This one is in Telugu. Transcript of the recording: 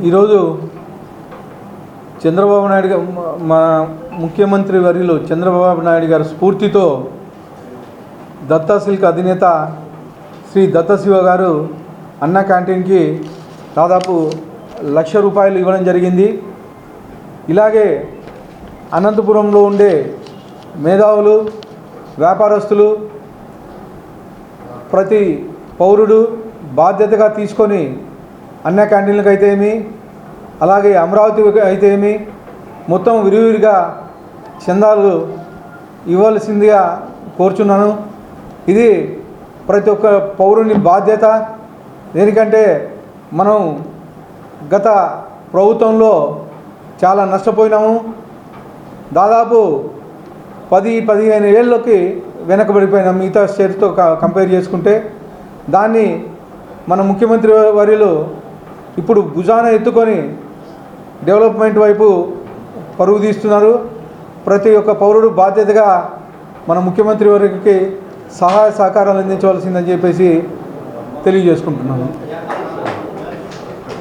ఈరోజు చంద్రబాబు నాయుడు గారు మా ముఖ్యమంత్రి వర్యులు చంద్రబాబు నాయుడు గారి స్ఫూర్తితో దత్తా సిల్క్ అధినేత శ్రీ దత్తశివ గారు అన్న క్యాంటీన్కి దాదాపు ₹1,00,000 ఇవ్వడం జరిగింది. ఇలాగే అనంతపురంలో ఉండే మేధావులు, వ్యాపారస్తులు, ప్రతి పౌరుడు బాధ్యతగా తీసుకొని అన్న క్యాంటీన్లకు అయితే ఏమి, అలాగే అమరావతికి అయితే ఏమి మొత్తం విరివిరిగా చందాలు ఇవ్వాల్సిందిగా కోరుచున్నాను. ఇది ప్రతి ఒక్క పౌరుని బాధ్యత. దేనికంటే మనం గత ప్రభుత్వంలో చాలా నష్టపోయినాము. దాదాపు 10-15 ఏళ్ళకి వెనకబడిపోయినాం మిగతా స్టేట్స్తో కంపేర్ చేసుకుంటే. దాన్ని మన ముఖ్యమంత్రి వర్యులు ఇప్పుడు భుజాన ఎత్తుకొని డెవలప్మెంట్ వైపు పరుగు తీస్తున్నారు. ప్రతి ఒక్క పౌరుడు బాధ్యతగా మన ముఖ్యమంత్రి వారికి సహాయ సహకారాలు అందించవలసిందని చెప్పేసి తెలియజేసుకుంటున్నాను.